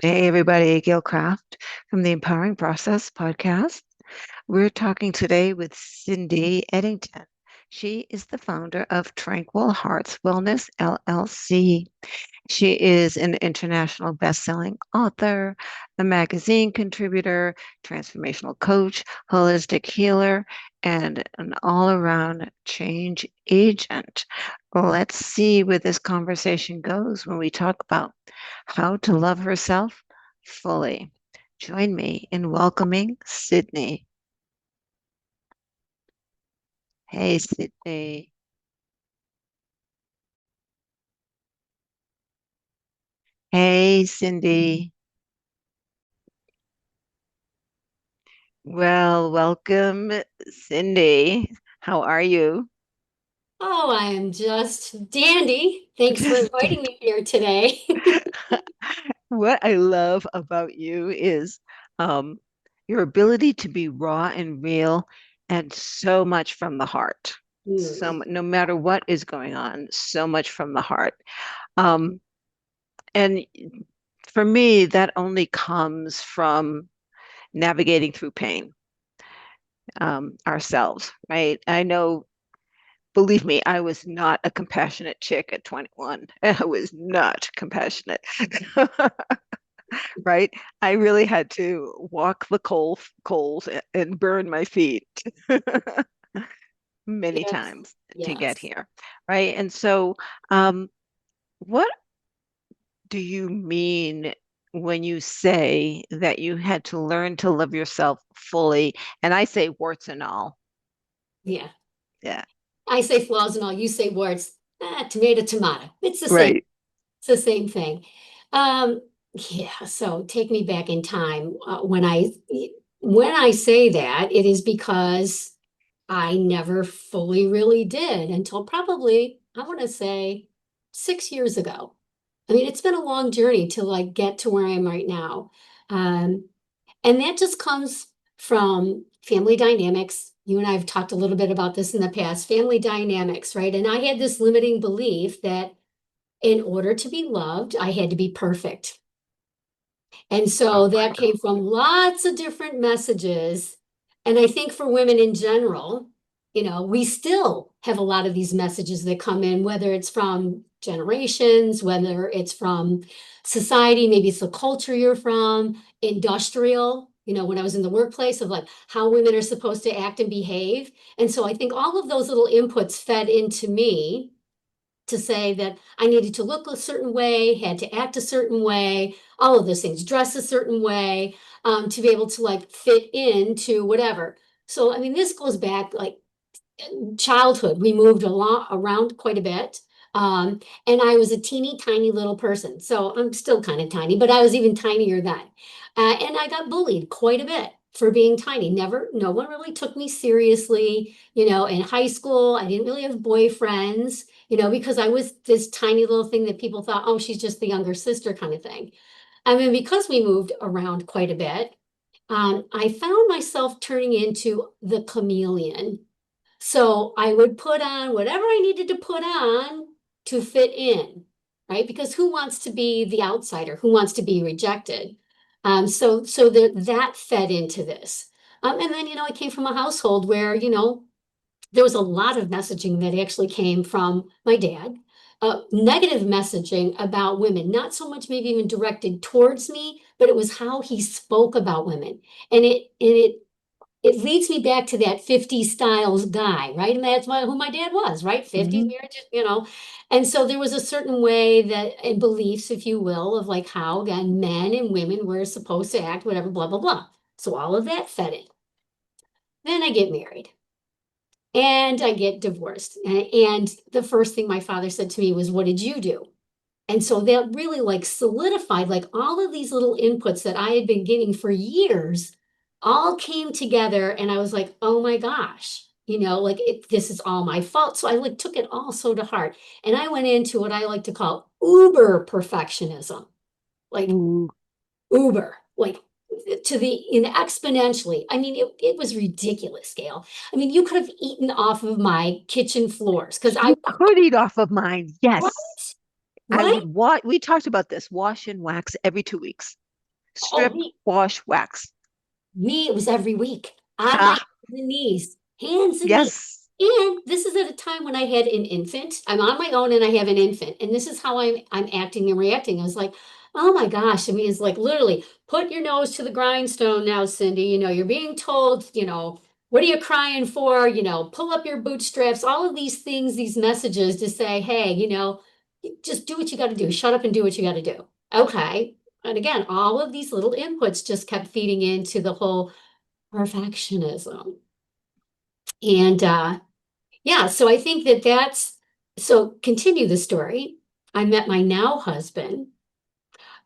Hey, everybody, Gail Craft from the Empowering Process podcast. We're talking today with Cindy Eddington. She is the founder of Tranquil Heart Wellness, LLC. She is an international best-selling author, a magazine contributor, transformational coach, holistic healer, and an all-around change agent. Let's see where this conversation goes when we talk about how to love herself fully. Join me in welcoming Sydney. Hey, Sydney. Hey, Cindy. Well, welcome, Cindy. How are you? Oh, I am just dandy. Thanks for Just inviting me here today. what I love about you is um, your ability to be raw and real and so much from the heart. Hmm. No matter what is going on, so much from the heart. Um, and for me, that only comes from navigating through pain ourselves, right? I know, believe me, I was not a compassionate chick at 21. I was not compassionate. Right? I really had to walk the coals and burn my feet many Yes, times to get yes. here, right? And so, um, what do you mean when you say that you had to learn to love yourself fully? And I say warts and all. Yeah. Yeah, I say flaws and all, you say words. Tomato, tomato. It's the same. right. It's the same thing. Um, yeah, so take me back in time. When I say that, it is because I never fully really did until probably, I want to say 6 years ago. I mean, it's been a long journey to like get to where I am right now. Um, and that just comes from family dynamics. You and I have talked a little bit about this in the past, family dynamics, right? And I had this limiting belief that in order to be loved, I had to be perfect. And Oh so my that came from lots of different messages. And I think for women in general, we still have a lot of these messages that come in, whether it's from generations, whether it's from society, maybe it's the culture you're from, industrial, when I was in the workplace of like how women are supposed to act and behave. And so I think all of those little inputs fed into me to say that I needed to look a certain way, had to act a certain way, all of those things, dress a certain way, to be able to like fit into whatever. So, I mean, this goes back like childhood. We moved a lot around quite a bit. And I was a teeny tiny little person. So I'm still kind of tiny, but I was even tinier then. And I got bullied quite a bit for being tiny. No one really took me seriously. In high school, I didn't really have boyfriends, because I was this tiny little thing that people thought, oh, she's just the younger sister kind of thing. I mean, because we moved around quite a bit, I found myself turning into the chameleon. So I would put on whatever I needed to put on to fit in, right? Because who wants to be the outsider? Who wants to be rejected? So that fed into this. And then, I came from a household where, there was a lot of messaging that actually came from my dad. Negative messaging about women, not so much maybe even directed towards me, but it was how he spoke about women. And it leads me back to that 50s styles guy, right? And that's who my dad was, right? 50s God. marriages. And so there was a certain way that, and beliefs, if you will, of like how, again, men and women were supposed to act, whatever, blah, blah, blah. So all of that fed in. Then I get married and I get divorced. And the first thing my father said to me was, "What did you do?" And so that really like solidified like all of these little inputs that I had been getting for years all came together. And I was like, oh my gosh, this is all my fault. So I like took it all so to heart. And I went into what I like to call uber perfectionism, like Ooh, uber, like to the in exponentially. I mean, it was ridiculous, Gail. I mean, you could have eaten off of my kitchen floors because I, you could eat off of mine. right, Yes. I right. would we talked about this, wash and wax every 2 weeks. Oh, Strip, wash, wax. me, it was every week on my Ah, hands and knees, hands and knees. yes. And this is at a time when I had an infant. I'm on my own and I have an infant. And this is how I'm acting and reacting. I was like, oh my gosh. I mean, it's like literally put your nose to the grindstone now, Cindy. You're being told, what are you crying for? Pull up your bootstraps, all of these things, these messages to say, hey, just do what you got to do. Shut up and do what you got to do. Okay. And again, all of these little inputs just kept feeding into the whole perfectionism. And yeah, so I think so continue the story. I met my now husband,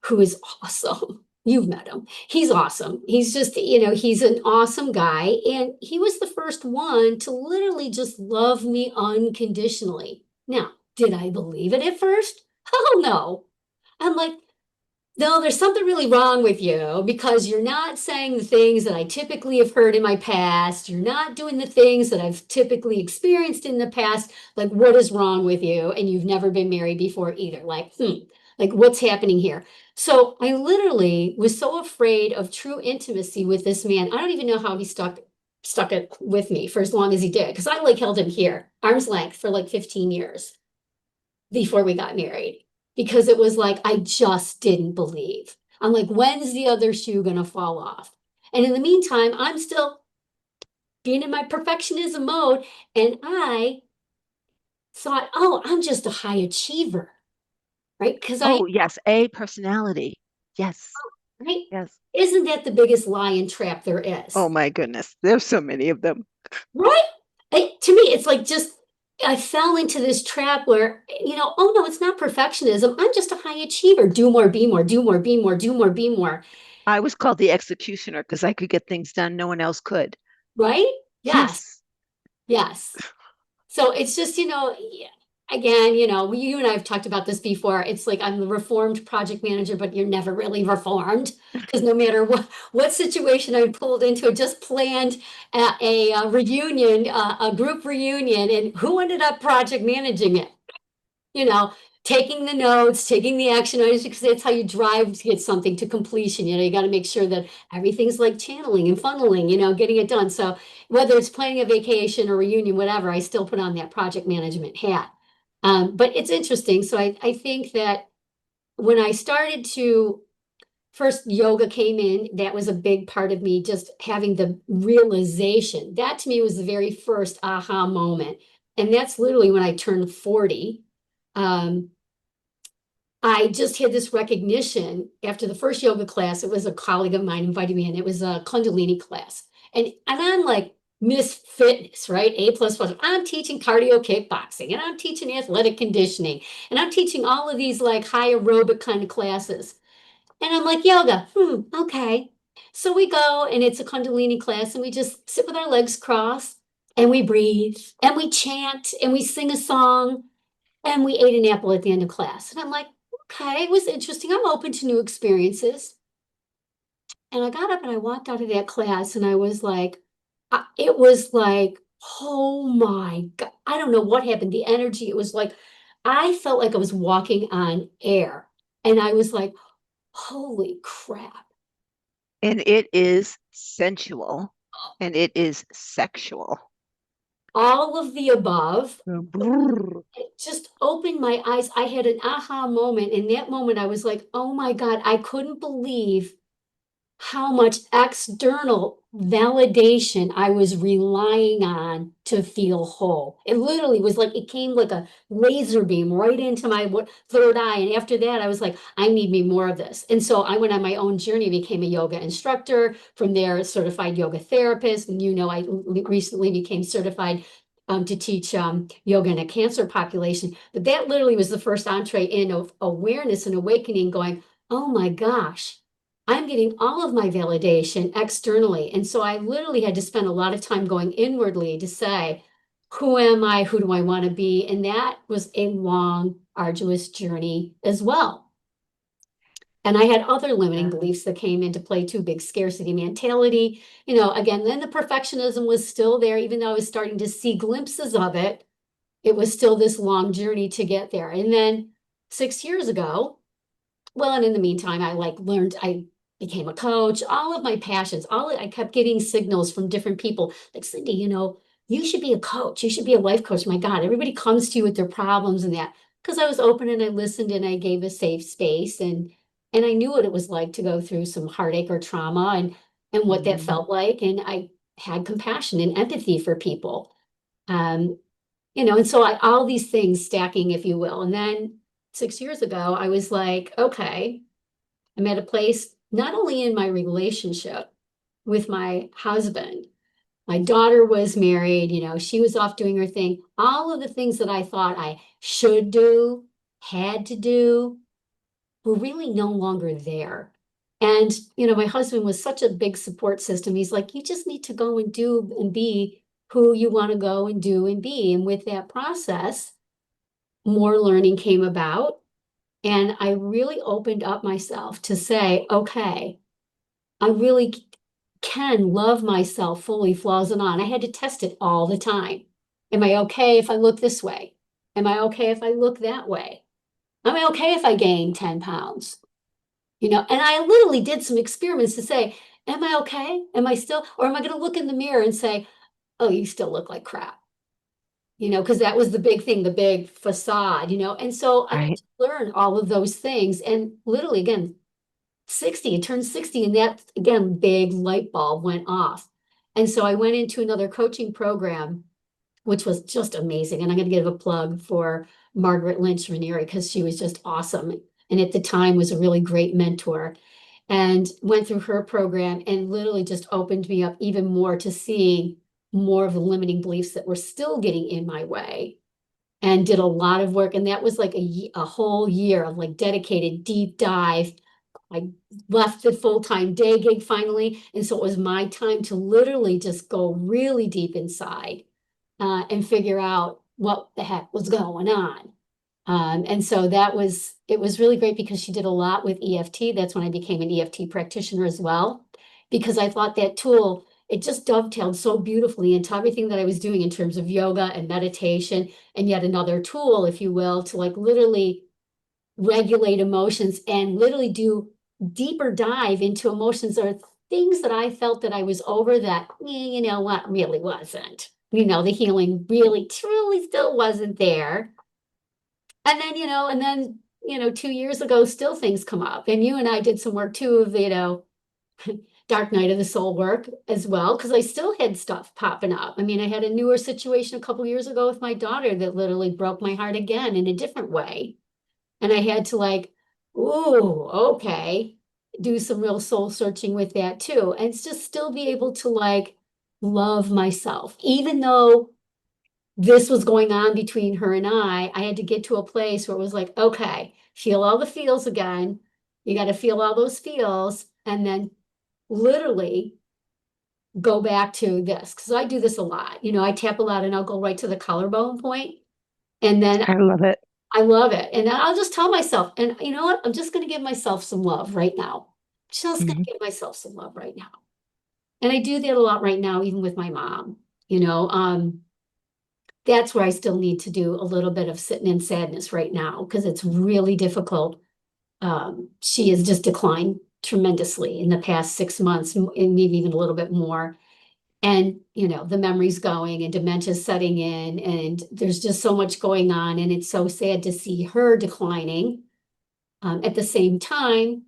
who is awesome. You've met him. He's awesome. He's just, he's an awesome guy. And he was the first one to literally just love me unconditionally. Now, did I believe it at first? Hell no. I'm like, no, there's something really wrong with you because you're not saying the things that I typically have heard in my past. You're not doing the things that I've typically experienced in the past. Like, what is wrong with you? And you've never been married before either. Like what's happening here? So I literally was so afraid of true intimacy with this man. I don't even know how he stuck it with me for as long as he did, because I like held him here, arm's length, for like 15 years before we got married, because it was like I just didn't believe. I'm like, when's the other shoe gonna fall off? And in the meantime, I'm still being in my perfectionism mode, and I thought, oh, I'm just a high achiever, right? Because I, Oh, yes. A personality. Yes. right? Yes. Isn't that the biggest lie and trap there Oh is? my goodness. There's so many of them. Right? To me, it's like just I fell into this trap where, oh no, it's not perfectionism. I'm just a high achiever. Do more, be more, do more, be more, do more, be more. I was called the executioner because I could get things done no one else could. Right? Yes, Yes. yes. So it's just, yeah, again, you and I have talked about this before. It's like I'm the reformed project manager, but you're never really reformed, because no matter what situation I pulled into, I just planned a reunion, a group reunion, and who ended up project managing it? you know, Taking the notes, taking the action items, because that's how you drive to get something to completion. You got to make sure that everything's like channeling and funneling, getting it done. So whether it's planning a vacation or reunion, whatever, I still put on that project management hat. But it's interesting. So I think that when I started to first yoga came in, that was a big part of me, just having the realization. That to me was the very first aha moment. And that's literally when I turned 40. Um, I just had this recognition after the first yoga class. It was a colleague of mine invited me in. It was a Kundalini class. And I'm like Miss Fitness, right? A plus plus. I'm teaching cardio kickboxing and I'm teaching athletic conditioning and I'm teaching all of these like high aerobic kind of classes. And I'm like, yoga, okay. So we go and it's a Kundalini class and we just sit with our legs crossed and we breathe and we chant and we sing a song and we ate an apple at the end of class. And I'm like, okay, it was interesting. I'm open to new experiences. And I got up and I walked out of that class and I was like, it was like, oh my God. I don't know what happened. The energy, it was like, I felt like I was walking on air. And I was like, holy crap. And it is sensual and it is sexual. All of the above. Brrr. It just opened my eyes. I had an aha moment. In that moment, I was like, oh my God, I couldn't believe how much external validation I was relying on to feel whole. It literally was like it came like a laser beam right into my third eye. And after that, I was like, I need me more of this. And so I went on my own journey, became a yoga instructor, from there, a certified yoga therapist. And I recently became certified to teach yoga in a cancer population. But that literally was the first entree in of awareness and awakening, going, oh my gosh, I'm getting all of my validation externally. And so I literally had to spend a lot of time going inwardly to say, who am I? Who do I want to be? And that was a long, arduous journey as well. And I had other limiting Yeah. beliefs that came into play too, big scarcity mentality. Again, then the perfectionism was still there, even though I was starting to see glimpses of it. It was still this long journey to get there. And then 6 years ago, well, and in the meantime, I like learned, I became a coach, all of my passions, I kept getting signals from different people like, Cindy, you should be a coach. You should be a life coach. My God, everybody comes to you with their problems and that. Because I was open and I listened and I gave a safe space and I knew what it was like to go through some heartache or trauma and what that Mhm. felt like. And I had compassion and empathy for people. And so all these things stacking, if you will. And then 6 years ago, I was like, okay, I'm at a place not only in my relationship with my husband, my daughter was married, she was off doing her thing. All of the things that I thought I should do, had to do, were really no longer there. And, my husband was such a big support system. He's like, you just need to go and do and be who you want to go and do and be. And with that process, more learning came about. And I really opened up myself to say, okay, I really can love myself fully, flaws and on. I had to test it all the time. Am I okay if I look this way? Am I okay if I look that way? Am I okay if I gain 10 pounds? And I literally did some experiments to say, am I okay? Am I still, or am I going to look in the mirror and say, oh, you still look like crap? Because that was the big thing, the big facade. And so I had Right. to learn all of those things. And literally, again, 60, it turned 60, and that, again, big light bulb went off. And so I went into another coaching program, which was just amazing. And I'm going to give a plug for Margaret Lynch Ranieri because she was just awesome. And at the time was a really great mentor and went through her program and literally just opened me up even more to seeing more of the limiting beliefs that were still getting in my way and did a lot of work. And that was like a whole year of like dedicated deep dive. I left the full-time day gig finally. And so it was my time to literally just go really deep inside and figure out what the heck was going on. And so it was really great because she did a lot with EFT. That's when I became an EFT practitioner as well, because I thought that tool, it just dovetailed so beautifully into everything that I was doing in terms of yoga and meditation, and yet another tool, if you will, to like literally regulate emotions and literally do deeper dive into emotions or things that I felt that I was over that, you know what, really wasn't. The healing really, truly still wasn't there. And then 2 years ago, still things come up. And you and I did some work too of, dark night of the soul work as well, because I still had stuff popping up. I mean, I had a newer situation a couple years ago with my daughter that literally broke my heart again in a different way. And I had to like, ooh, okay, do some real soul searching with that too. And it's just still be able to like love myself, even though this was going on between her and I had to get to a place where it was like, okay, feel all the feels again. You got to feel all those feels and then literally go back to this. Because I do this a lot. I tap a lot and I'll go right to the collarbone point, and then I love it. I love it. And then I'll just tell myself, and you know what? I'm just going to give myself some love right now. Just going Mhm. to give myself some love right now. And I do that a lot right now, even with my mom. You know, um, that's where I still need to do a little bit of sitting in sadness right now because it's really difficult. She has just declined tremendously in the past 6 months and maybe even a little bit more. And, the memories going and dementia setting in, and there's just so much going on. And it's so sad to see her declining. At the same time,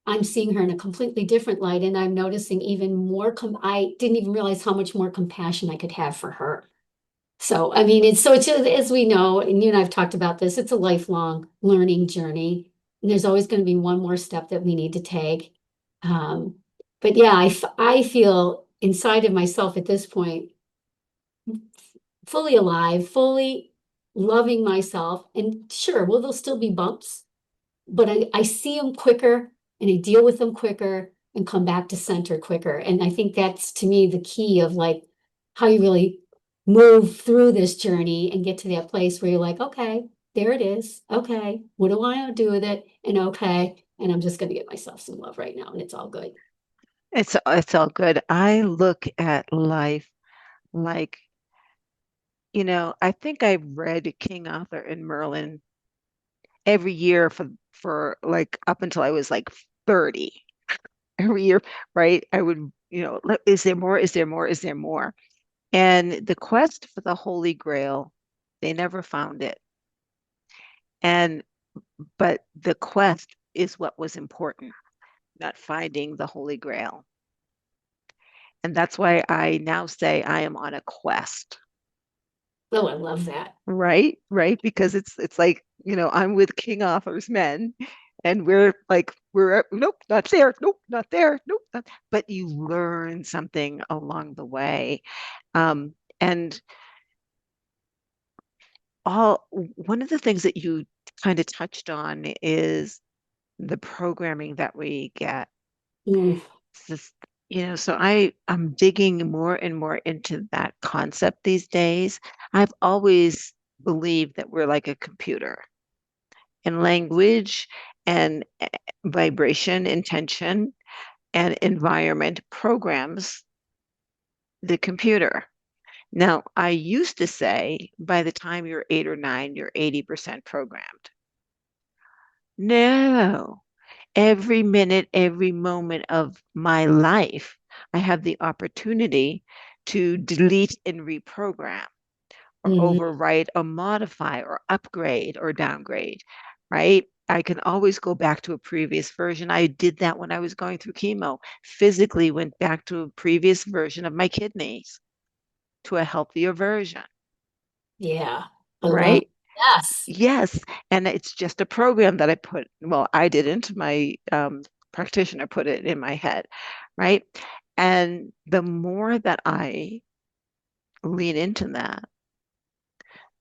I'm seeing her in a completely different light, and I'm noticing even more. I didn't even realize how much more compassion I could have for her. So, I mean, it's as we know, and you and I've talked about this, it's a lifelong learning journey. And there's always going to be one more step that we need to take. Um, but yeah, I feel inside of myself at this point, fully alive, fully loving myself. And sure, will there still be bumps? But I see them quicker and I deal with them quicker and come back to center quicker. And I think that's to me the key of like how you really move through this journey and get to that place where you're like, okay, there it is. Okay, what do I do with it? And okay, and I'm just going to give myself some love right now, and it's all good. It's all good. I look at life like, I think I've read King Arthur and Merlin every year for like up until I was like 30. every year, right? I would, is there more? Is there more? Is there more? And the quest for the Holy Grail, they never found it. And but the quest is what was important, not finding the Holy Grail. And that's why I now say I am on a quest. Oh, I love that. Right, right, because it's like, I'm with King Arthur's men, and we're like, nope, not there, nope, not there, nope, not, but you learn something along the way. And one of the things that you kind of touched on is the programming that we get. Mm, It's just, so I'm digging more and more into that concept these days. I've always believed that we're like a computer, and language and vibration, intention, and environment programs the computer. Now, I used to say by the time you're 8 or 9, you're 80% programmed. No, every minute, every moment of my life, I have the opportunity to delete and reprogram, or mm, overwrite or modify or upgrade or downgrade, right? I can always go back to a previous version. I did that when I was going through chemo, physically went back to a previous version of my kidneys to a healthier version, yeah, I love. right? Yes. Yes. And it's just a program that I didn't, my practitioner put it in my head, right? And the more that I lean into that,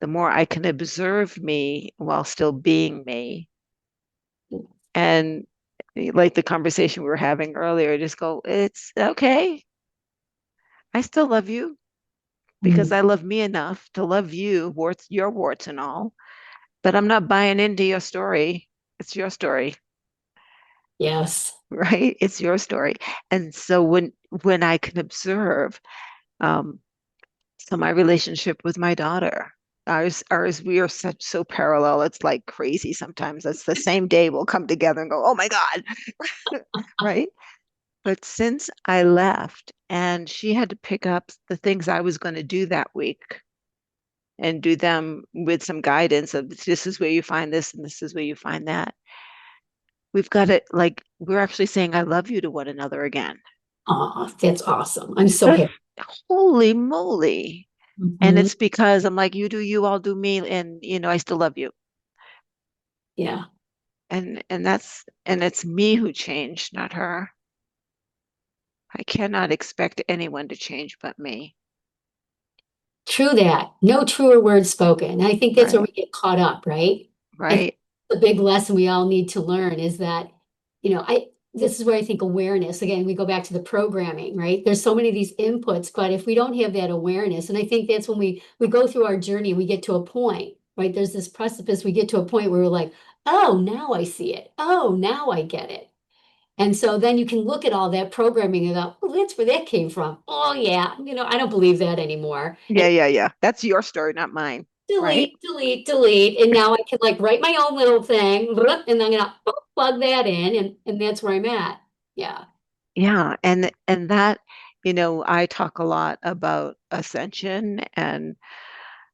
the more I can observe me while still being me. And like the conversation we were having earlier, just go, it's okay. I still love you because Mm, I love me enough to love you, your warts and all, but I'm not buying into your story. It's your story, yes. right? It's your story. And so when I can observe, um, so my relationship with my daughter, ours, we are so parallel. It's like crazy sometimes. It's the same day we'll come together and go, oh my God, right? But since I left and she had to pick up the things I was going to do that week and do them with some guidance of this is where you find this and this is where you find that, we've got it like we're actually saying I love you to one another again. Oh, that's awesome. I'm so happy. Holy moly. And Mhm. it's because I'm like, you do you, I'll do me, and I still love you. Yeah. And it's me who changed, not her. I cannot expect anyone to change but me. True that. No truer words spoken. And I think that's where Right. we get caught up, right? I think Right. the big lesson we all need to learn is that, this is where I think awareness, again, we go back to the programming, right? There's so many of these inputs, but if we don't have that awareness, and I think that's when we go through our journey, we get to a point, right? There's this precipice, we get to a point where we're like, oh, now I see it. Oh, now I get it. And so then you can look at all that programming and go, oh, that's where that came from. Oh, yeah. I don't believe that anymore. And Yeah, yeah, yeah. That's your story, not mine. Right? delete, delete, delete. And now I can like write my own little thing and I'm gonna plug that in and that's where I'm at. Yeah. Yeah. And that, I talk a lot about ascension and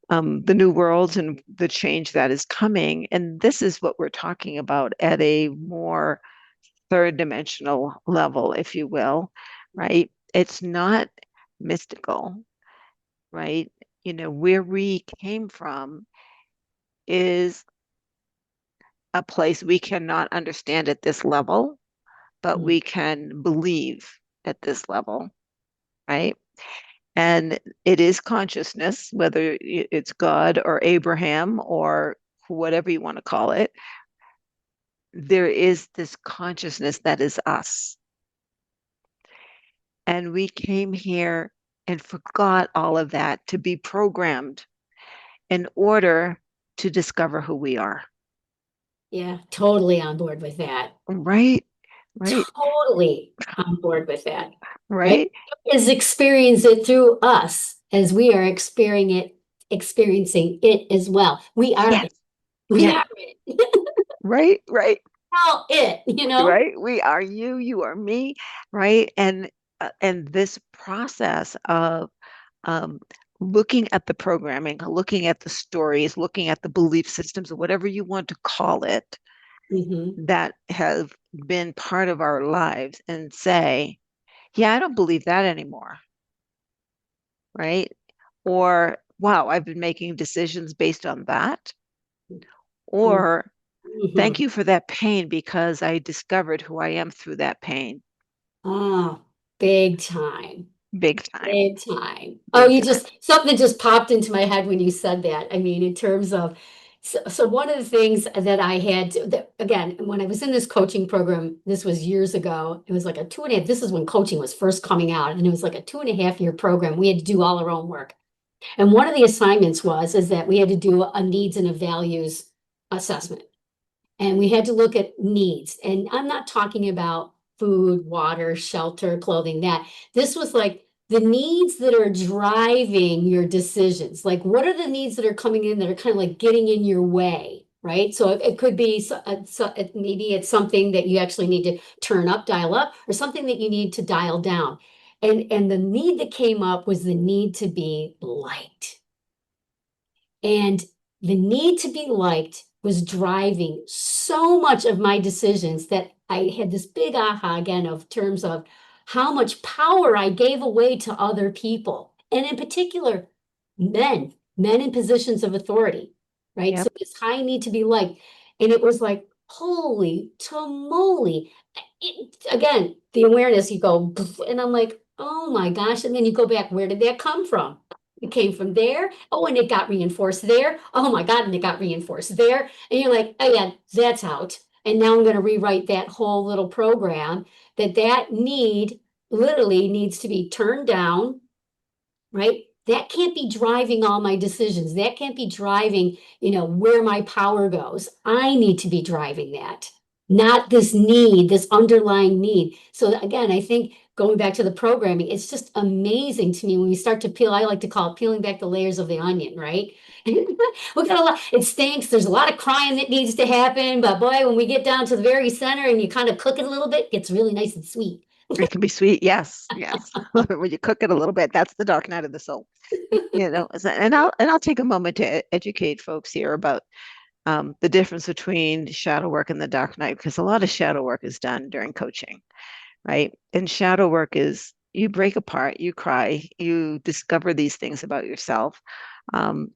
the new worlds and the change that is coming. And this is what we're talking about at a more third dimensional level, if you will, right? It's not mystical, right? Where we came from is a place we cannot understand at this level, but Mm, we can believe at this level, right? And it is consciousness, whether it's God or Abraham or whatever you want to call it. There is this consciousness that is us. And we came here and forgot all of that to be programmed in order to discover who we are. yeah, totally on board with that. Right? Right? Totally on board with that. Right? Right? Is experience it through us as we are experiencing it as well. We are Yes. it. We Yes. are it. Right? Right. all it, you know? right? We are you, you are me, right? And this process of um, looking at the programming, looking at the stories, looking at the belief systems, or whatever you want to call it, Hmm. that have been part of our lives, and say, yeah, I don't believe that anymore, right? Or, wow, I've been making decisions based on that. Or, thank Hmm. you for that pain because I discovered who I am through that pain. Oh, big time. Big time, Big time. Oh, big you time. just, something just popped into my head when you said that. I mean, in terms of, so one of the things that I had to, that, again, when I was in this coaching program, this was years ago, it was like a 2.5, this is when coaching was first coming out, and it was like a 2.5 year program. We had to do all our own work. And one of the assignments is that we had to do a needs and a values assessment. And we had to look at needs. And I'm not talking about food, water, shelter, clothing, that. This was like the needs that are driving your decisions. Like, what are the needs that are coming in that are kind of like getting in your way, right? So it could be, maybe it's something that you actually need to turn up, dial up, or something that you need to dial down. And the need that came up was the need to be liked. And the need to be liked was driving so much of my decisions that I had this big aha again of terms of how much power I gave away to other people. And in particular, men in positions of authority, right? So Yep. this high need to be liked. And it was like, holy tamale. Again, the awareness, you go, and I'm like, oh my gosh. And then you go back, where did that come from? It came from there. Oh, and it got reinforced there. Oh my God, and it got reinforced there. And you're like, oh yeah, that's out. And now I'm going to rewrite that whole little program that need literally needs to be turned down, right? That can't be driving all my decisions. That can't be driving, where my power goes. I need to be driving that, not this need, this underlying need. So again, I think going back to the programming, it's just amazing to me when you start to peel, I like to call it peeling back the layers of the onion, right? We got a lot, it stinks. There's a lot of crying that needs to happen, but boy, when we get down to the very center and you kind of cook it a little bit, it gets really nice and sweet. It can be sweet. Yes, yes. When you cook it a little bit, that's the dark night of the soul. And I'll take a moment to educate folks here about the difference between shadow work and the dark night, because a lot of shadow work is done during coaching, right? And shadow work is you break apart, you cry, you discover these things about yourself, um,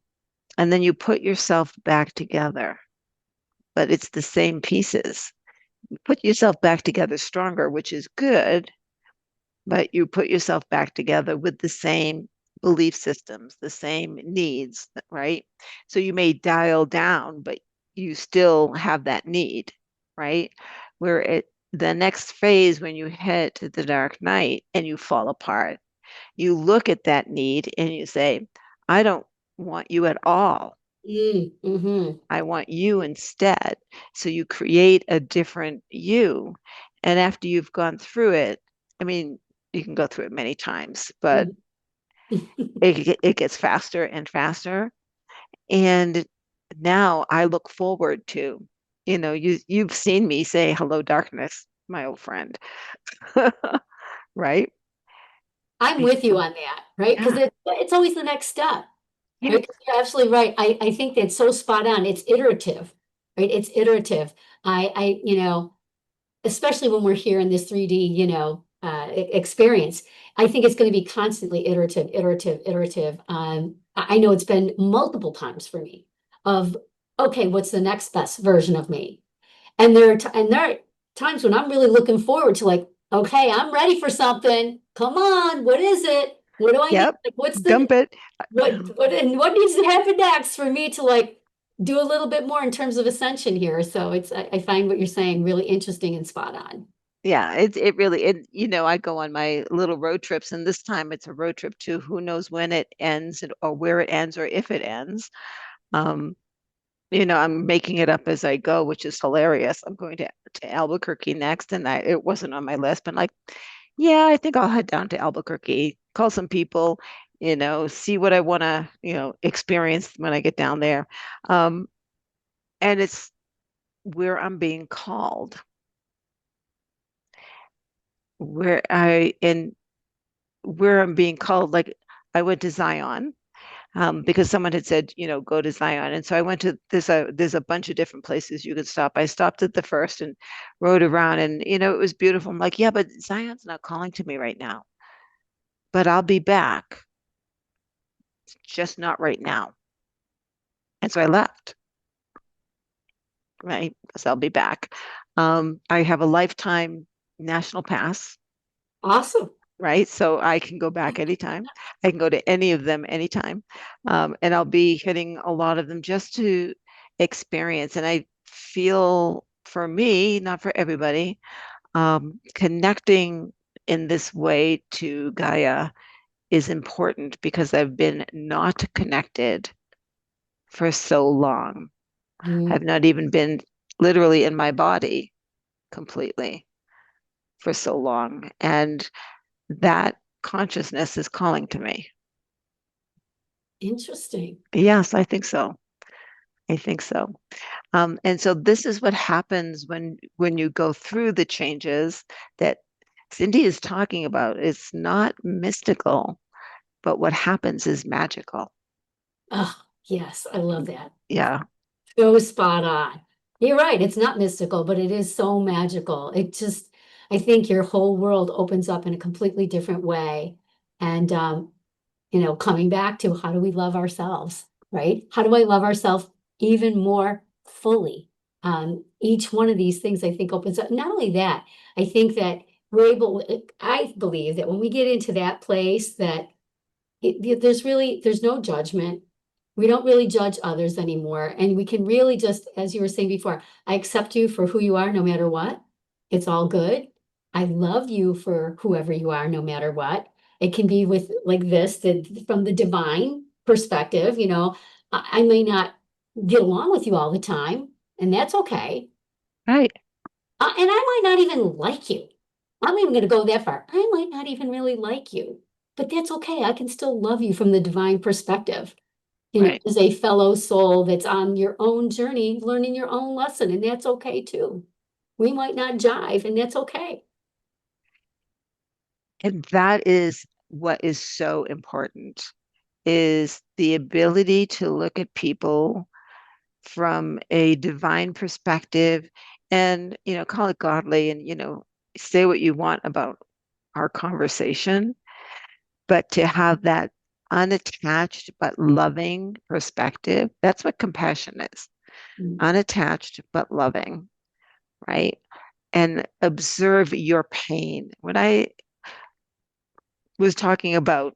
and then you put yourself back together. But it's the same pieces. You put yourself back together stronger, which is good, but you put yourself back together with the same belief systems, the same needs, right? So you may dial down, but you still have that need, right? Where the next phase, when you head to the dark night and you fall apart, you look at that need and you say, I don't want you at all. Mm-hmm. I want you instead. So you create a different you. And after you've gone through it, I mean, you can go through it many times, but it gets faster and faster. And now I look forward to, you've seen me say, hello, darkness, my old friend, right? I'm with you on that, right? Because Yeah, it's always the next step, yeah, right? 'Cause you're absolutely right. I think that's so spot on. It's iterative, right? It's iterative. Especially when we're here in this 3D, experience, I think it's going to be constantly iterative, iterative, iterative. I know it's been multiple times for me of, okay, what's the next best version of me? And there are times when I'm really looking forward to like, okay, I'm ready for something. Come on, what is it? What do I need? yep, Like, what's the dump it. what needs to happen next for me to like do a little bit more in terms of ascension here? So I find what you're saying really interesting and spot on. Yeah, it really I go on my little road trips, and this time it's a road trip to who knows when it ends, or where it ends, or if it ends. Um, I'm making it up as I go, which is hilarious. I'm going to Albuquerque next, and it wasn't on my list, but like, yeah, I think I'll head down to Albuquerque, call some people, see what I want to, experience when I get down there. And it's where I'm being called, where I in where I'm being called. Like I went to Zion because someone had said, go to Zion, and so I went to there's a bunch of different places you could stop. I stopped at the first and rode around, and it was beautiful. I'm like, yeah, but Zion's not calling to me right now, but I'll be back, just not right now. And so I left, right? Because I'll be back. I have a lifetime national pass, Awesome. right? So I can go back anytime. I can go to any of them anytime. And I'll be hitting a lot of them just to experience. And I feel for me, not for everybody, connecting in this way to Gaia is important because I've been not connected for so long. Mm, I've not even been literally in my body completely for so long. And that consciousness is calling to me. interesting. Yes, I think so. I think so. And so this is what happens when you go through the changes that Cindy is talking about. It's not mystical, but what happens is magical. Oh, yes, I love that. Yeah, So spot on. You're right. It's not mystical, but it is so magical. I think your whole world opens up in a completely different way. And, coming back to how do we love ourselves, right? How do I love ourselves even more fully? Each one of these things I think opens up. Not only that, I think that I believe that when we get into that place that there's no judgment. We don't really judge others anymore. And we can really just, as you were saying before, I accept you for who you are, no matter what. It's all good. I love you for whoever you are, no matter what. It can be with like this, from the divine perspective, I may not get along with you all the time, and that's okay. right, And I might not even like you. I'm even going to go that far. I might not even really like you, but that's okay. I can still love you from the divine perspective, right. as a fellow soul that's on your own journey, learning your own lesson, and that's okay too. We might not jive, and that's okay. And that is what is so important is the ability to look at people from a divine perspective and, call it godly and, say what you want about our conversation, but to have that unattached but loving perspective, that's what compassion is. Mm. Unattached but loving, right? And observe your pain. When I was talking about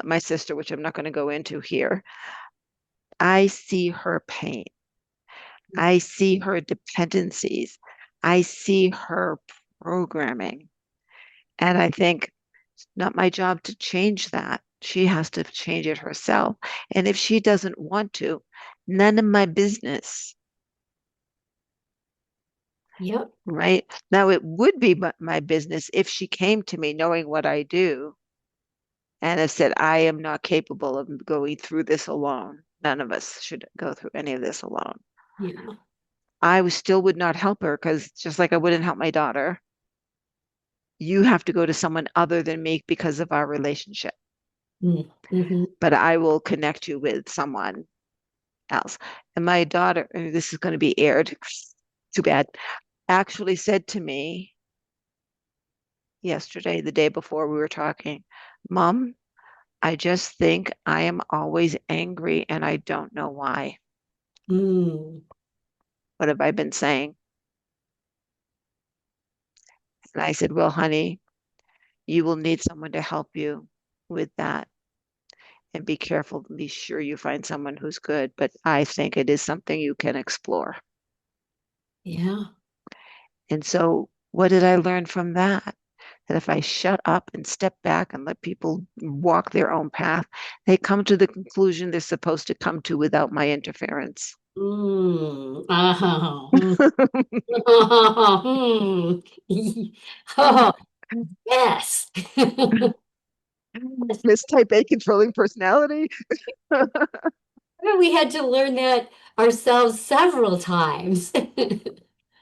my sister, which I'm not going to go into here, I see her pain. I see her dependencies. I see her programming. And I think it's not my job to change that. She has to change it herself. And if she doesn't want to, none of my business, Yep. right? Now, it would be my business if she came to me knowing what I do and have said, I am not capable of going through this alone. None of us should go through any of this alone. Yeah. Still would not help her because just like I wouldn't help my daughter, you have to go to someone other than me because of our relationship. Mm-hmm. But I will connect you with someone else. And my daughter, and this is going to be aired, too bad, actually said to me yesterday, the day before we were talking, Mom, I just think I am always angry and I don't know why. Mm. What have I been saying? And I said, well, honey, you will need someone to help you with that and be careful and be sure you find someone who's good. But I think it is something you can explore. Yeah. And so, what did I learn from that? That if I shut up and step back and let people walk their own path, they come to the conclusion they're supposed to come to without my interference. Mm. Oh. Oh. Oh, yes. Miss type A controlling personality. We had to learn that ourselves several times.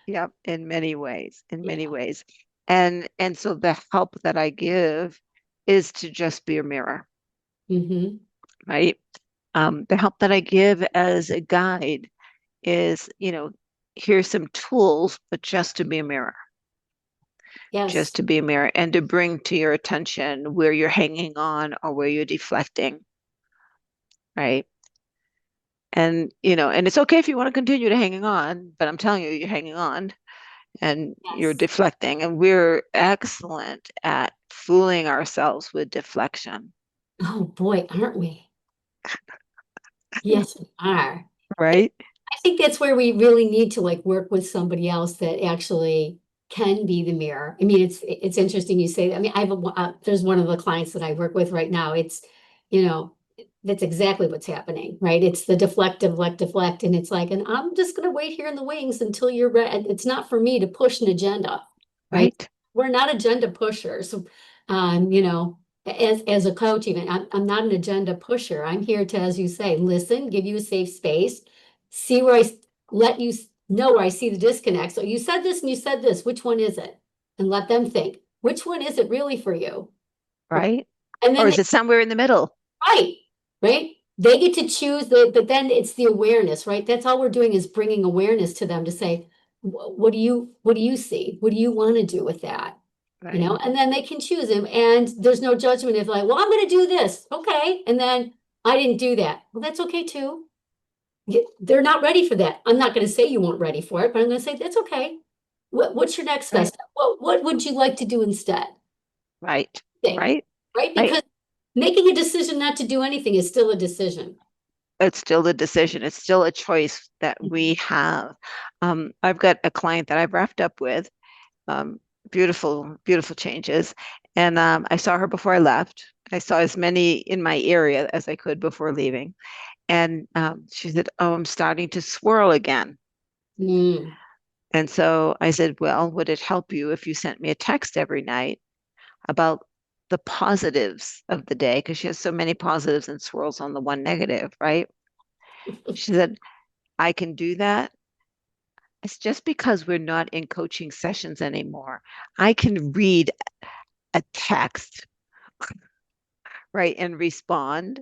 Yep, in many ways, in Yeah. many ways. And so the help that I give is to just be a mirror, Hmm. right? The help that I give as a guide is, here's some tools, but just to be a mirror, just Yes. to be a mirror and to bring to your attention where you're hanging on or where you're deflecting, right? And it's okay if you want to continue to hanging on, but I'm telling you, you're hanging on and you're Yes. deflecting. And we're excellent at fooling ourselves with deflection, Oh boy, aren't we? Yes, we are. right? I think that's where we really need to like work with somebody else that actually can be the mirror. I mean, it's interesting you say that. I mean, there's one of the clients that I work with right now. You know, that's exactly what's happening, right? It's the deflect, deflect, deflect, and it's like, and I'm just gonna wait here in the wings until you're ready. It's not for me to push an agenda, right? Right, We're not agenda pushers. You know, as a coach, even I'm not an agenda pusher. I'm here to, as you say, listen, give you a safe space, see where let you know where I see the disconnect. So you said this and you said this. Which one is it? And let them think. Which one is it really for you? Right. right. And Or then is it somewhere in the middle? right, right. They get to choose but then it's the awareness, right? That's all we're doing is bringing awareness to them to say, what do you see? What do you want to do with that? You Right, know, and then they can choose him. And there's no judgment if like, well, I'm going to do this. Okay. And then I didn't do that. Well, that's okay too. They're not ready for that. I'm not going to say you weren't ready for it, but I'm going to say that's okay. What's your next best right, step? What would you like to do instead? right, Think, right, right? right. Because making a decision not to do anything is still a decision. It's still a decision. It's still a choice that we have. I've got a client that I've wrapped up with, beautiful, beautiful changes. And I saw her before I left. I saw as many in my area as I could before leaving. And she said, "Oh, I'm starting to swirl again." Mm. And so I said, "Well, would it help you if you sent me a text every night about the positives of the day?" Because she has so many positives and swirls on the one negative, right? She said, "I can do that. It's just because we're not in coaching sessions anymore. I can read a text, right, and respond,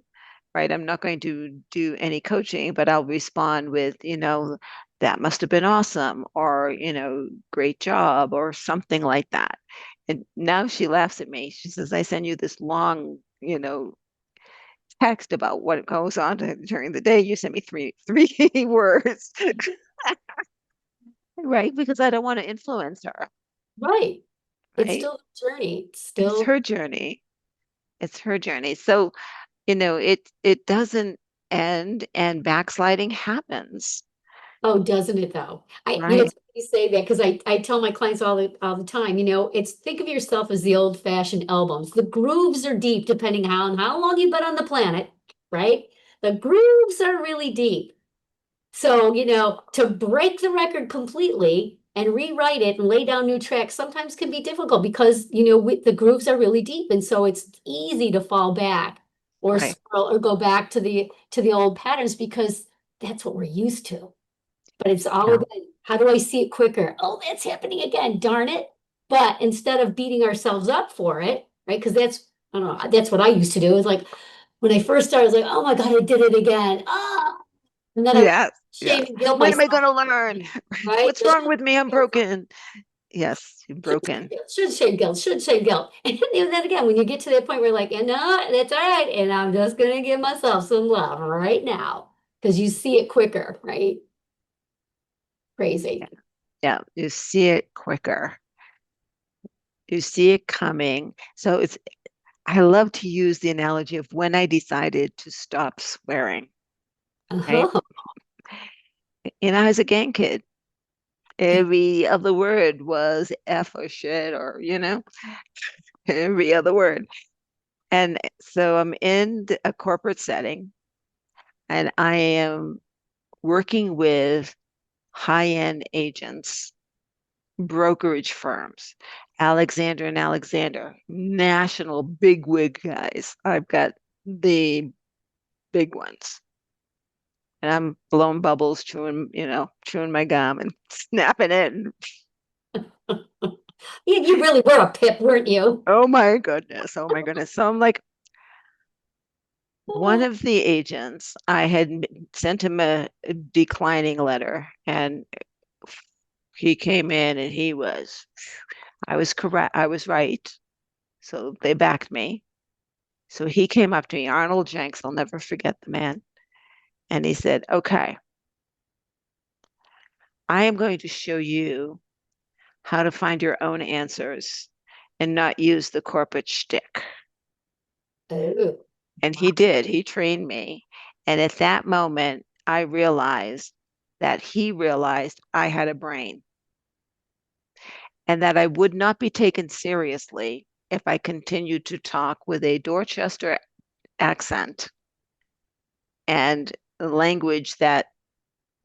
right? I'm not going to do any coaching, but I'll respond with, that must have been awesome, or, great job, or something like that." And now she laughs at me. She says, "I send you this long, text about what goes on during the day. You send me three words." Right? Because I don't want to influence her, Right. It's right? still a journey. It's It's still, her journey. It's her journey. So, it doesn't end and backsliding happens, oh, doesn't it though? right? It's funny you say that because I tell my clients all the time, it's think of yourself as the old-fashioned albums. The grooves are deep depending on how long you've been on the planet, right? The grooves are really deep. So, to break the record completely and rewrite it and lay down new tracks sometimes can be difficult because, the grooves are really deep. And so it's easy to fall back or Right. swirl or go back to the old patterns because that's what we're used to. But it's all Yeah. about how do I see it quicker? Oh, that's happening again, darn it. But instead of beating ourselves up for it, right? Because I don't know, that's what I used to do. Is like when I first started, I was like, oh my God, I did it again. Ah, and then I Yes. shame Yes. and guilt When am I myself, going to learn? right? What's wrong with me? I'm broken. Yes, you're Should broken. shame guilt, should shame guilt. And then again, when you get to that point where you're like, you know, that's all right. And I'm just going to give myself some love right now because you see it quicker, right? Yeah. Crazy. Yeah. You see it quicker. You see it coming. So I love to use the analogy of when I decided to stop swearing, right? Oh, I was a gang kid. Every other word was F or shit or, every other word. And so I'm in a corporate setting and I am working with high-end agents, brokerage firms, Alexander and Alexander, national bigwig guys. I've got the big ones. and I'm blowing bubbles, chewing my gum and snapping it. And, You really were a pip, weren't you? oh my goodness. Oh my goodness. So I'm like, one of the agents, I had sent him a declining letter, and he came in and I was correct. I was right. So they backed me. So he came up to me, Arnold Jenks, I'll never forget the man. And he said, okay, I am going to show you how to find your own answers and not use the corporate shtick. Oh, And he did. He trained me. And at that moment, I realized that he realized I had a brain and that I would not be taken seriously if I continued to talk with a Dorchester accent and language that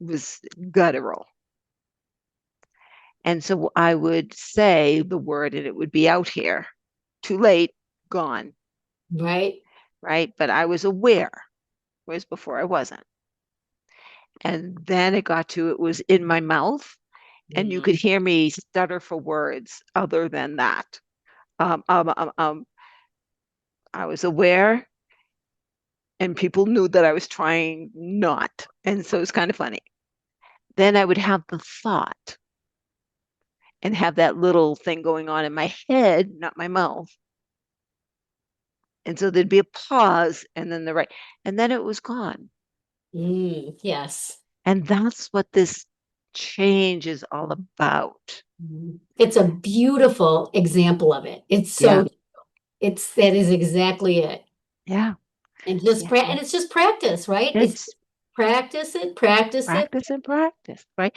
was guttural. And so I would say the word and it would be out here. Too late, gone, right. right? But I was aware, whereas before I wasn't. And then it was in my mouth, and you Mm, could hear me stutter for words other than that. Um, um, um, um, I was aware, and people knew that I was trying not. And so it's kind of funny. Then I would have the thought and have that little thing going on in my head, not my mouth. And so there'd be a pause and then and then it was gone. yes. And that's what this change is all about. It's a beautiful example of it. Yeah. That is exactly it. Yeah. Yeah. And it's just practice, right? It's It's practice it. practice and practice, right?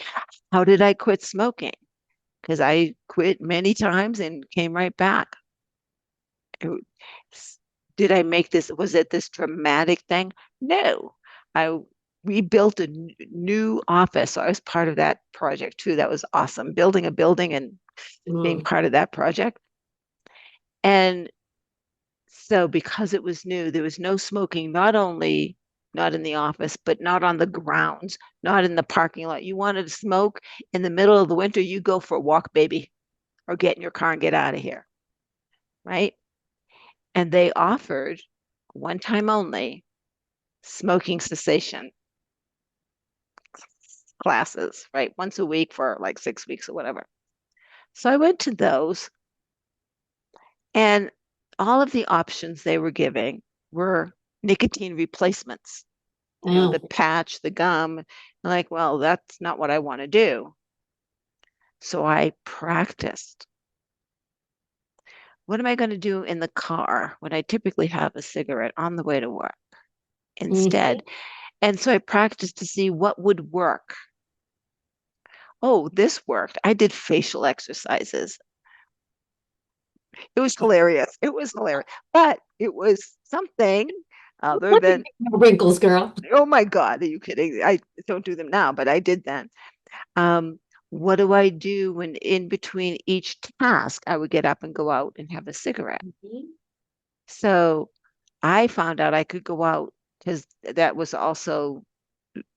How did I quit smoking? Because I quit many times and came right back. It- Did I make this? Was it this dramatic thing? No. I rebuilt a new office. So I was part of that project too. That was awesome. Building a building and being Mm, part of that project. And so because it was new, there was no smoking, not only not in the office, but not on the grounds, not in the parking lot. You wanted to smoke in the middle of the winter, you go for a walk, baby, or get in your car and get out of here, right? And they offered one time only smoking cessation classes, right? Once a week for like 6 weeks or whatever. So I went to those, and all of the options they were giving were nicotine replacements, the oh, patch, the gum. I'm like, well, that's not what I want to do. So I practiced. What am I going to do in the car when I typically have a cigarette on the way to work mhm, instead? And so I practiced to see what would work. Oh, this worked. I did facial exercises. It was hilarious. It was hilarious. But it was something other Look at than, your wrinkles, girl. oh my God, are you kidding? I don't do them now, but I did then. Um, what do I do when in between each task I would get up and go out and have a cigarette? Mhm, So I found out I could go out because that was also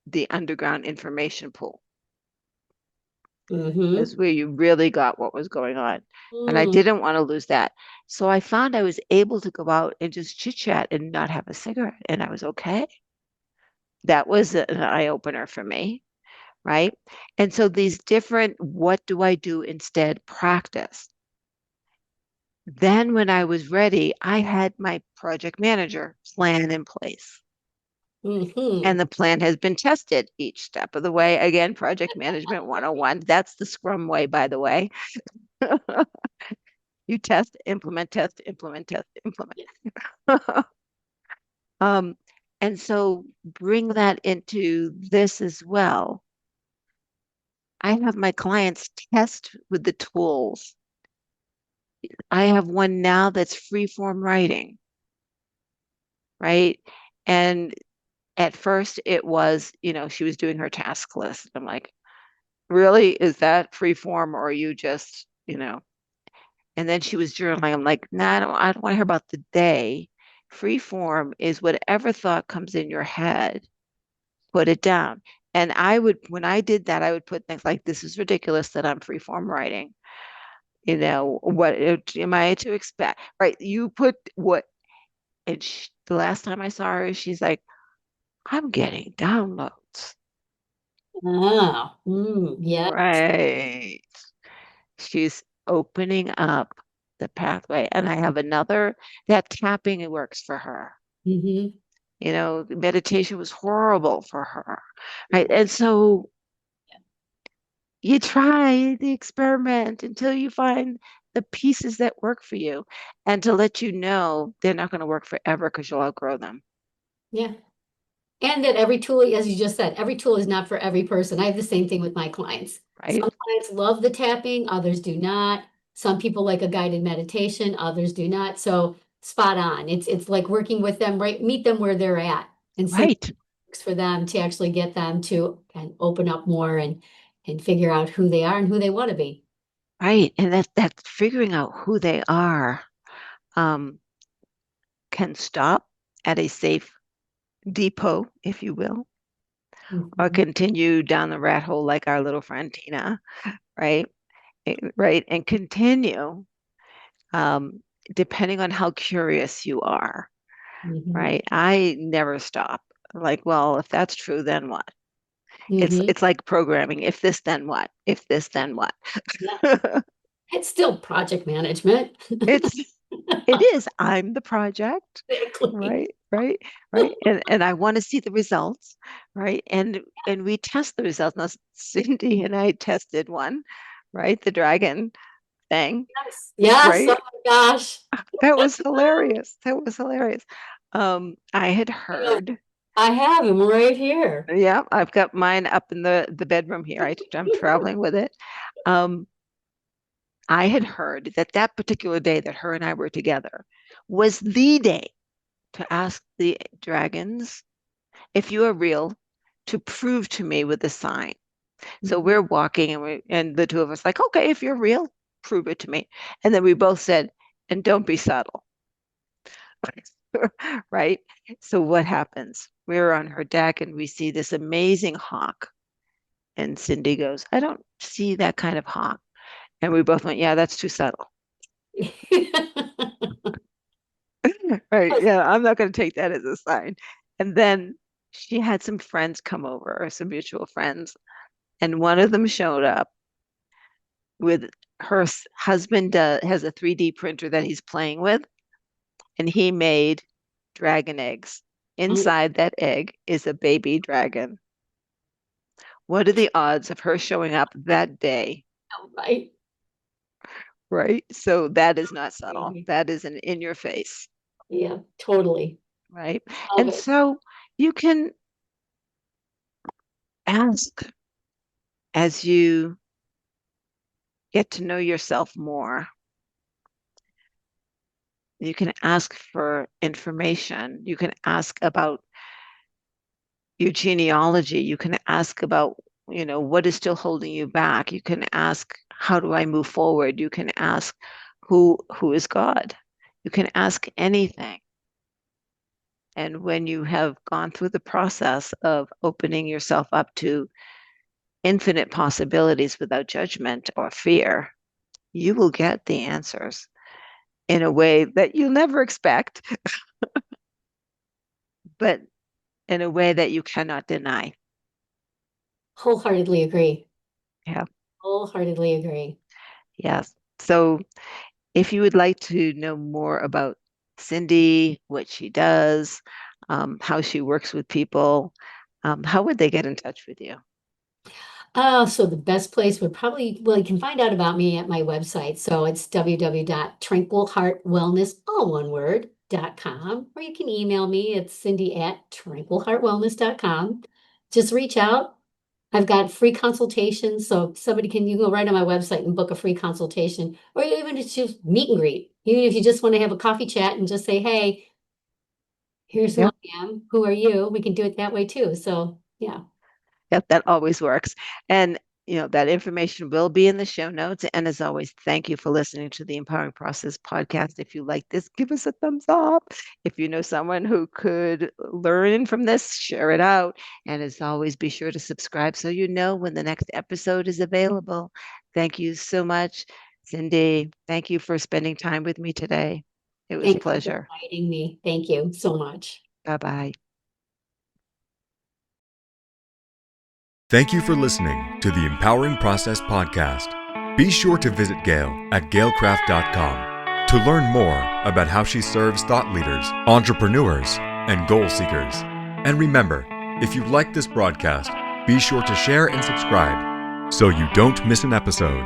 the underground information pool. That's mhm, where you really got what was going on. And I mm, didn't want to lose that. So I found I was able to go out and just chit chat and not have a cigarette. And I was okay. That was an eye opener for me. Right. And so these different, what do I do instead practice? Then when I was ready, I had my project manager plan in place. mhm. And the plan has been tested each step of the way. Again, project management 101. That's the Scrum way, by the way. You test, implement, implement. um, and so bring that into this as well. I have my clients test with the tools. I have one now that's free form writing, right? And at first it was, she was doing her task list. I'm like, really? Is that free form or are you just, And then she was journaling. I'm like, nah, I don't want to hear about the day. Free form is whatever thought comes in your head, put it down. And I would, when I did that, I would put things like, this is ridiculous that I'm freeform writing. What am I to expect? Right. You put what, and the last time I saw her, she's like, I'm getting downloads. Oh, yeah. Right. She's opening up the pathway. And I have another, that tapping, it works for her. Hmm. The meditation was horrible for her. Right. And so you try the experiment until you find the pieces that work for you, and to let you know they're not going to work forever because you'll outgrow them. Yeah. And that every tool, as you just said, every tool is not for every person. I have the same thing with my clients. Right. Some clients love the tapping, others do not. Some people like a guided meditation, others do not. So spot on. It's like working with them, right? Meet them where they're at and see what Right. works for them to actually get them to and open up more and figure out who they are and who they want to be. Right. And that's figuring out who they are, um, can stop at a safe depot, if you will, or Mhm. continue down the rat hole like our little friend Tina, right? Right. And continue, um, depending on how curious you are, Mhm. right? I never stop. Like, well, if that's true, then what? It's Mhm. it's like programming. If this, then what? If this, then what? Yeah. It's still project management. It's it is. I'm the project, Exactly. right? Right? Right? And I want to see the results, right? And we test the results. Now, Cindy and I tested one, right? The dragon thing, Yes. Yes. Oh right? my gosh. That was hilarious. That was hilarious. I had Yeah, heard, I have him right here. yeah, I've got mine up in the bedroom here. I'm traveling with it. Um, I had heard that that particular day that her and I were together was the day to ask the dragons, if you are real, to prove to me with a sign. So Mhm. we're walking and the two of us like, okay, if you're real, prove it to me. And then we both said, and don't be subtle. Right? So what happens? We're on her deck and we see this amazing hawk. And Cindy goes, I don't see that kind of hawk. And we both went, yeah, that's too subtle. Right. Yeah, I'm not going to take that as a sign. And then she had some friends come over, some mutual friends, and one of them showed up with her husband has a 3D printer that he's playing with, and he made dragon eggs. Oh, Inside that egg is a baby dragon. What are the odds of her showing up that day? right. Right. So that is not subtle. Crazy. That is an in your face. Yeah, totally. Right. Love And it. so you can ask as you get to know yourself more. You can ask for information. You can ask about your genealogy. You can ask about, what is still holding you back. You can ask, how do I move forward? You can ask, who is God? You can ask anything. And when you have gone through the process of opening yourself up to infinite possibilities without judgment or fear, you will get the answers in a way that you'll never expect, but in a way that you cannot deny. Wholeheartedly agree. Yeah. Wholeheartedly agree. Yes. So if you would like to know more about Cindy, what she does, how she works with people, how would they get in touch with you? So the best place would probably, well, you can find out about me at my website. So it's www.tranquilheartwellness, all one word, .com, or you can email me at cindy@tranquilheartwellness.com. Just reach out. I've got free consultations, so somebody can, you can go right on my website and book a free consultation, or even just meet and greet. Even if you just want to have a coffee chat and just say, hey, here's who Yep. I am. Who are you? We can do it that way too. So yeah. Yep, that always works. And That information will be in the show notes. And as always, thank you for listening to the Empowering Process podcast. If you like this, give us a thumbs up. If you know someone who could learn from this, share it out. And as always, be sure to subscribe so you know when the next episode is available. Thank you so much, Cindy. Thank you for spending time with me today. It was a Thank you for pleasure. inviting me. Thank you so much. Bye-bye. Thank you for listening to the Empowering Process podcast. Be sure to visit Gail at gailcraft.com to learn more about how she serves thought leaders, entrepreneurs, and goal seekers. And remember, if you like this broadcast, be sure to share and subscribe so you don't miss an episode.